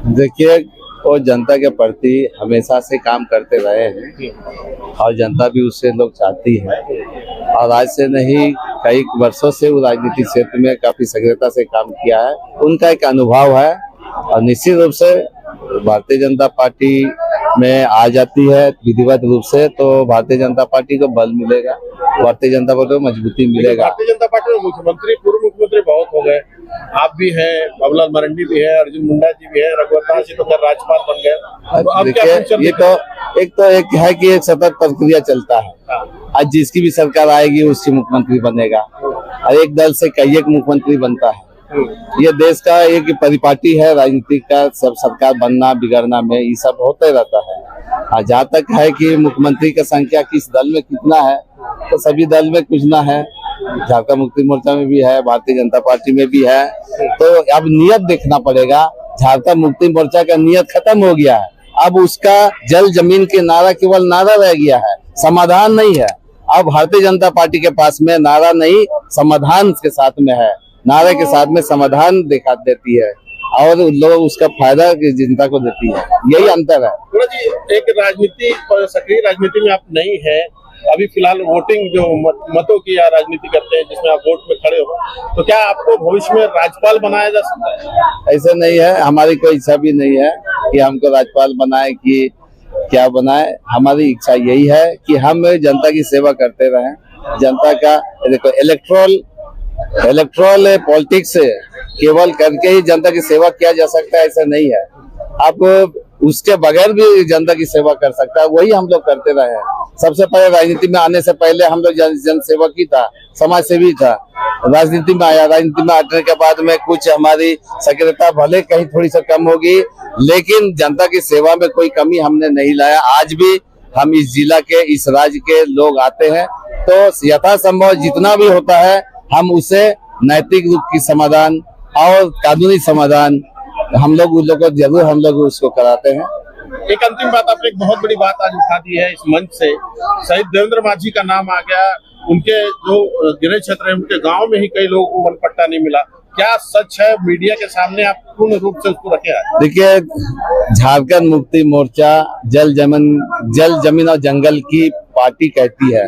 देखिए, वो जनता के प्रति हमेशा से काम करते रहे हैं और जनता भी उससे लोग चाहती है। और आज से नहीं, कई वर्षों से वो राजनीतिक क्षेत्र में काफी सक्रियता से काम किया है। उनका एक अनुभव है और निश्चित रूप से भारतीय जनता पार्टी में आ जाती है विधिवत रूप से, तो भारतीय जनता पार्टी को बल मिलेगा, भारतीय जनता पार्टी को मजबूती मिलेगा। भारतीय जनता पार्टी में मुख्यमंत्री, पूर्व मुख्यमंत्री बहुत हो गए। आप भी हैं, बाबूलाल मरांडी भी है, अर्जुन मुंडा जी भी है, रघुवर दास जी तो खैर राज्यपाल बन गए। तो अब क्या ये तो एक है कि एक सतत प्रक्रिया चलता है। आज जिसकी भी सरकार आएगी उसकी मुख्यमंत्री बनेगा और एक दल से कई एक मुख्यमंत्री बनता है। ये देश का एक परिपाटी है राजनीति का, सब सरकार बनना बिगड़ना में ये सब होते रहता है। जहाँ तक है कि मुख्यमंत्री का संख्या किस दल में कितना है, तो सभी दल में कुछ ना है। झारखंड मुक्ति मोर्चा में भी है, भारतीय जनता पार्टी में भी है। तो अब नियत देखना पड़ेगा। झारखंड मुक्ति मोर्चा का नियत खत्म हो गया है, अब उसका जल जमीन के नारा केवल नारा रह गया है, समाधान नहीं है। अब भारतीय जनता पार्टी के पास में नारा नहीं, समाधान के साथ में है। नारे के साथ में समाधान दिखा देती है और लोग उसका फायदा जनता को देती है, यही अंतर है। जी, एक राजनीति, सक्रिय राजनीति में आप नहीं है अभी फिलहाल, वोटिंग जो मतों की या राजनीति करते हैं जिसमें आप वोट में खड़े हो, तो क्या आपको भविष्य में राज्यपाल बनाया जा सकता है? ऐसा नहीं है, हमारी कोई इच्छा भी नहीं है कि हमको राज्यपाल बनाए कि क्या बनाए। हमारी इच्छा यही है कि हम जनता की सेवा करते रहें। जनता का देखो, इलेक्ट्रल पॉलिटिक्स केवल करके ही जनता की सेवा किया जा सकता है, ऐसा नहीं है। आप उसके बगैर भी जनता की सेवा कर सकता है, वही हम लोग करते रहे हैं। सबसे पहले राजनीति में आने से पहले हम लोग जन सेवक ही था, समाज सेवी था। राजनीति में आया, राजनीति में आने के बाद में कुछ हमारी सक्रियता भले कहीं थोड़ी सी कम होगी, लेकिन जनता की सेवा में कोई कमी हमने नहीं लाया। आज भी हम इस जिला के, इस राज्य के लोग आते हैं तो यथासंभव जितना भी होता है हम उसे नैतिक रूप की समाधान और कानूनी समाधान हम लोग उन लोग को जरूर हम लोग उसको कराते हैं। एक अंतिम बात, आपने एक बहुत बड़ी बात आज उठा दी है इस मंच से। शहीद देवेंद्र माझी का नाम आ गया, उनके जो गृह क्षेत्र है उनके गांव में ही कई लोगों को वन पट्टा नहीं मिला। क्या सच है? मीडिया के सामने आप पूर्ण रूप से उसको रखे हैं। देखिए, झारखंड मुक्ति मोर्चा जल जमीन और जंगल की पार्टी कहती है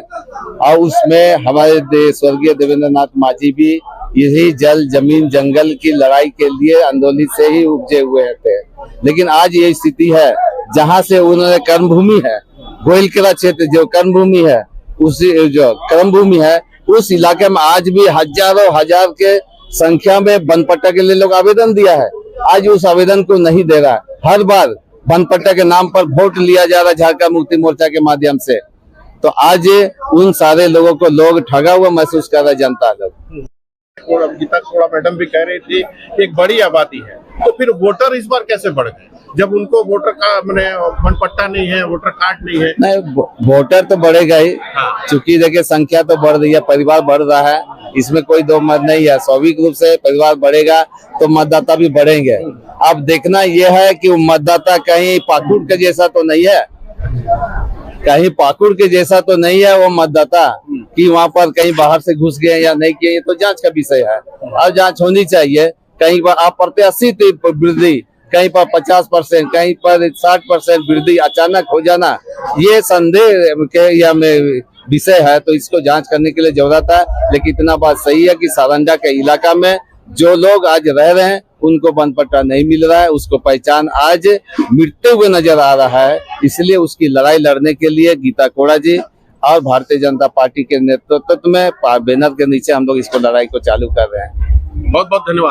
और उसमें हमारे स्वर्गीय देवेंद्र नाथ माझी भी यही जल जमीन जंगल की लड़ाई के लिए आंदोलन से ही उपजे हुए थे। लेकिन आज ये स्थिति है, जहां से उन्होंने कर्मभूमि है, गोइलकेरा क्षेत्र जो कर्मभूमि है, उसी जो कर्मभूमि है उस इलाके में आज भी हजारों हजार के संख्या में वन पट्टा के लिए लोग आवेदन दिया है। आज उस आवेदन को नहीं दे रहा है। हर बार वन पट्टा के नाम पर वोट लिया जा रहा है झारखंड मुक्ति मोर्चा के माध्यम से। तो आज उन सारे लोगों को लोग ठगा हुआ महसूस कर रहा है, जनता लोग। गीता कोड़ा मैडम भी कह रही थी एक बड़ी आबादी है, तो फिर वोटर इस बार कैसे बढ़ गए जब उनको वोटर का वन पट्टा नहीं है, वोटर कार्ड नहीं है? नहीं, वोटर तो बढ़ेगा ही। चूंकि देखिए संख्या तो बढ़ रही है, परिवार बढ़ रहा है, इसमें कोई दो मत नहीं है। स्वाभाविक रूप से परिवार बढ़ेगा तो मतदाता भी बढ़ेंगे। अब देखना यह है कि वो मतदाता कहीं पाकुड़ के जैसा तो नहीं है, कहीं पाकुड़ के जैसा तो नहीं है वो मतदाता कि वहाँ पर कहीं बाहर से घुस गए या नहीं किए। ये तो जांच का विषय है और जांच होनी चाहिए। कहीं पर आप प्रत्याशी वृद्धि, कहीं पर 50%, कहीं पर 60% वृद्धि अचानक हो जाना, ये संदेह के या विषय है। तो इसको जांच करने के लिए जरूरत है। लेकिन इतना बात सही है कि सारंडा के इलाका में जो लोग आज रह रहे हैं उनको वन पट्टा नहीं मिल रहा है, उसको पहचान आज मिटते हुए नजर आ रहा है। इसलिए उसकी लड़ाई लड़ने के लिए गीता कोड़ा जी और भारतीय जनता पार्टी के नेतृत्व में बैनर के नीचे हम लोग इसको लड़ाई को चालू कर रहे हैं। बहुत बहुत धन्यवाद।